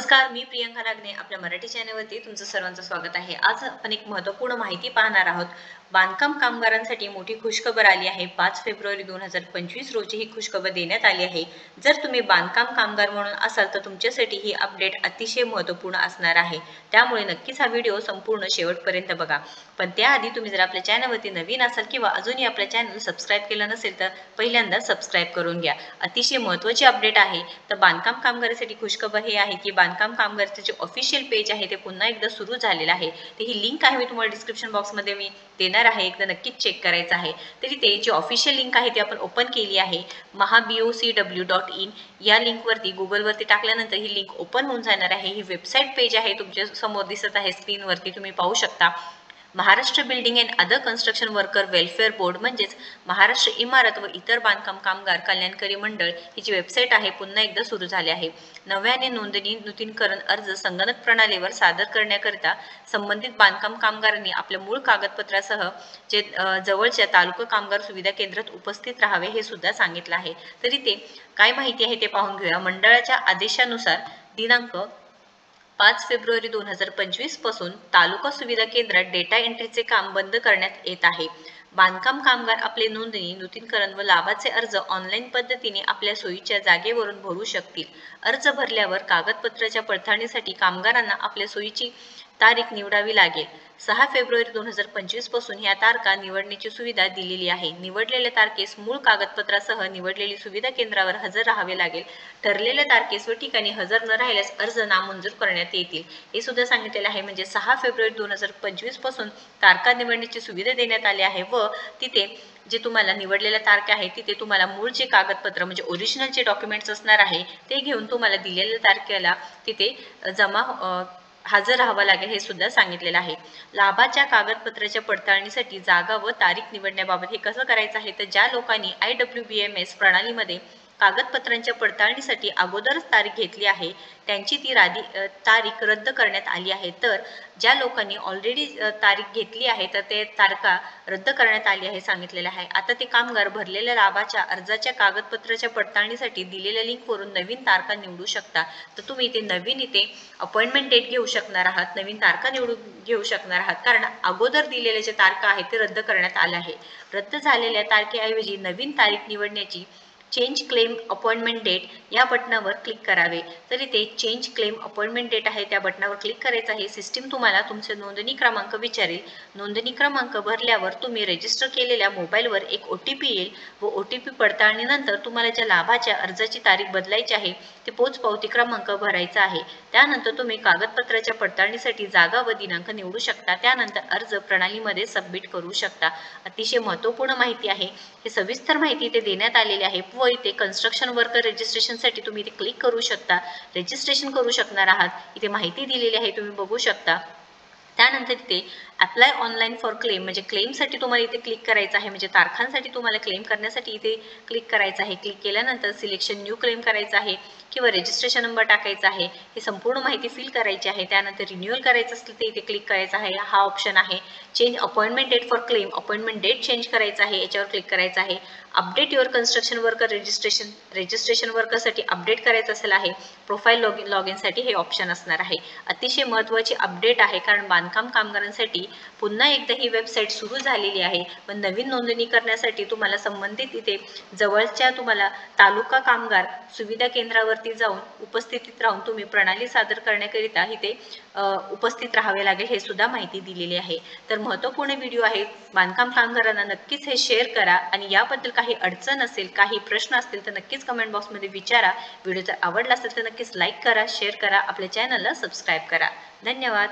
नमस्कार, मी प्रियंका नागने आपल्या मराठी चॅनलवरती तुमचं सर्वांचं स्वागत आहे। आज आपण एक महत्त्वपूर्ण माहिती पाहणार आहोत। बांधकाम कामगारांसाठी मोठी खुशखबर आली आहे। 5 फेब्रुवारी 2025 रोजी ही खुशखबर देण्यात आली आहे। जर तुम्ही बांधकाम कामगार म्हणून असाल तर तुमच्यासाठी ही अपडेट अतिशय महत्त्वपूर्ण असणार आहे। त्यामुळे नक्कीच हा व्हिडिओ संपूर्ण शेवटपर्यंत बघा। पण त्याआधी तुम्ही जर आपल्या चॅनलवरती नवीन असाल किंवा अजूनही आपल्या चॅनल सबस्क्राइब केलं नसेल तर पहिल्यांदा सबस्क्राइब करून घ्या। अतिशय महत्त्वाची अपडेट आहे। तर बांधकाम कामगारांसाठी खुशखबर हे आहे की बांधकाम कामगारांचे जे ऑफिशियल पेज आहे ते पुन्हा एकदा सुरू झालेलं आहे। तर ही लिंक आहे मी तुम्हाला डिस्क्रिप्शन बॉक्समध्ये मी देणार आहे, एकदा नक्कीच चेक करायचं आहे। तरी ते जी ऑफिशियल लिंक आहे ती आपण ओपन केली आहे। mahabocw.in या लिंकवरती गुगलवरती टाकल्यानंतर ही लिंक ओपन होऊन जाणार आहे। ही वेबसाईट पेज आहे, तुमच्या समोर दिसत आहे स्क्रीनवरती, तुम्ही पाहू शकता। Maharashtra building and other construction worker welfare board म्हणजेच महाराष्ट्र इमारत व इतर बांधकाम कामगार कल्याणकारी मंडळ ही जी वेबसाईट आहे पुन्हा एकदा सुरू झाली आहे। नव्याने नोंदणी नूतनीकरण अर्ज संगणक प्रणालीवर सादर करण्याकरिता संबंधित बांधकाम कामगारांनी आपल्या मूळ कागदपत्रासह जे जवळच्या तालुका कामगार सुविधा केंद्रात उपस्थित राहावे हे सुद्धा सांगितलं आहे। तरी ते काय माहिती आहे ते पाहून घेऊया। मंडळाच्या आदेशानुसार दिनांक 5 फेब्रुवारी 2025 पासून तालुका सुविधा केंद्रात डेटा एंट्रीचे काम बंद करण्यात येत आहे। बांधकाम कामगार आपले नोंदणी नूतनीकरण व लाभाचे अर्ज ऑनलाईन पद्धतीने आपल्या सोयीच्या जागेवरून भरू शकतील। अर्ज भरल्यावर कागदपत्राच्या पडताळणीसाठी कामगारांना आपल्या सोयीची तारीख निवडावी लागेल। 6 फेब्रुवारी 2025 पासून ह्या तारखा निवडण्याची सुविधा दिलेली आहे। निवडलेल्या तारखेस मूळ कागदपत्रासह निवडलेली सुविधा केंद्रावर हजर राहावे लागेल। ठरलेल्या तारखेस व ठिकाणी हजर न राहिल्यास अर्ज नामंजूर करण्यात येतील हे सुद्धा सांगितलेलं आहे। म्हणजे 6 फेब्रुवारी 2025 पासून तारखा निवडण्याची सुविधा देण्यात आली आहे व तिथे जे तुम्हाला निवडलेल्या तारखा आहे तिथे तुम्हाला मूळ जे कागदपत्र म्हणजे ओरिजिनलचे डॉक्युमेंट्स असणार आहे ते घेऊन तुम्हाला दिलेल्या तारखेला तिथे हजर राहावं लागेल हे सुद्धा सांगितलेलं आहे। लाभाच्या कागदपत्राच्या पडताळणीसाठी जागा व तारीख निवडण्याबाबत हे कसं करायचं आहे तर ज्या लोकांनी IWBMS प्रणालीमध्ये कागदपत्रांच्या पडताळणीसाठी अगोदरच तारीख घेतली आहे त्यांची ती तारीख रद्द करण्यात आली आहे। तर ज्या लोकांनी ऑलरेडी तारीख घेतली आहे तर ते तारखा रद्द करण्यात आली आहे सांगितलेलं आहे। आता ते कामगार भरलेल्या लाभाच्या अर्जाच्या कागदपत्राच्या पडताळणीसाठी दिलेल्या लिंकवरून नवीन तारखा निवडू शकता। तर तुम्ही इथे नवीन अपॉइंटमेंट डेट घेऊ शकणार आहात, नवीन तारखा घेऊ शकणार आहात, कारण अगोदर दिलेल्या ज्या तारखा आहेत ते रद्द करण्यात आल्या आहे। रद्द झालेल्या तारखेऐवजी नवीन तारीख निवडण्याची चेंज क्लेम अपॉइंटमेंट डेट या बटनावर क्लिक करावे। तर इथे चेंज क्लेम अपॉइंटमेंट डेट आहे त्या बटनावर क्लिक करायचं आहे। सिस्टीम तुम्हाला तुमचे नोंदणी क्रमांक विचारेल। नोंदणी क्रमांक भरल्यावर तुम्ही रजिस्टर केलेल्या मोबाईलवर एक OTP येईल व OTP पडताळणीनंतर तुम्हाला ज्या लाभाच्या अर्जाची तारीख बदलायची आहे ते पोचपावती क्रमांक भरायचा आहे। त्यानंतर तुम्ही कागदपत्राच्या पडताळणीसाठी जागा व दिनांक निवडू शकता। त्यानंतर अर्ज प्रणालीमध्ये सबमिट करू शकता। अतिशय महत्त्वपूर्ण माहिती आहे। हे सविस्तर माहिती इथे देण्यात आलेली आहे व इथे कन्स्ट्रक्शन वर्कर रजिस्ट्रेशनसाठी तुम्ही इथे क्लिक करू शकता, रजिस्ट्रेशन करू शकणार आहात। इथे माहिती दिलेली आहे, तुम्ही बघू शकता। त्यानंतर इथे अप्लाय ऑनलाईन फॉर क्लेम म्हणजे क्लेमसाठी तुम्हाला इथे क्लिक करायचं आहे, म्हणजे तारखांसाठी तुम्हाला क्लेम करण्यासाठी इथे क्लिक करायचं आहे। क्लिक केल्यानंतर सिलेक्शन न्यू क्लेम करायचं आहे किंवा रजिस्ट्रेशन नंबर टाकायचा आहे, ही संपूर्ण माहिती फिल करायची आहे। त्यानंतर रिन्युअल करायचं असेल तर इथे क्लिक करायचं आहे, हा ऑप्शन आहे। Change appointment date for claim, appointment date change करायचं आहे, याच्यावर क्लिक करायचं आहे। Update your construction worker registration वर्करसाठी अपडेट करायचं असेल आहे। प्रोफाईल लॉगिनसाठी हे ऑप्शन असणार आहे। अतिशय महत्त्वाची अपडेट आहे, कारण बांधकाम कामगारांसाठी पुन्हा एकदा ही वेबसाईट सुरू झालेली आहे। पण नवीन नोंदणी करण्यासाठी तुम्हाला संबंधित इथे जवळच्या तुम्हाला तालुका कामगार सुविधा केंद्रावरती जाऊन उपस्थितीत राहून तुम्ही प्रणाली सादर करण्याकरिता इथे उपस्थित राहावे लागेल हे सुद्धा माहिती दिलेली आहे। तर महत्त्वपूर्ण व्हिडिओ आहे, बांधकाम कामगारांना नक्कीच हे शेअर करा आणि याबद्दल काही अडचण असेल, काही प्रश्न असतील तर नक्कीच कमेंट बॉक्समध्ये विचारा। व्हिडिओ जर आवडला असेल तर नक्कीच लाईक करा, शेअर करा, आपल्या चॅनलला सबस्क्राईब करा। धन्यवाद।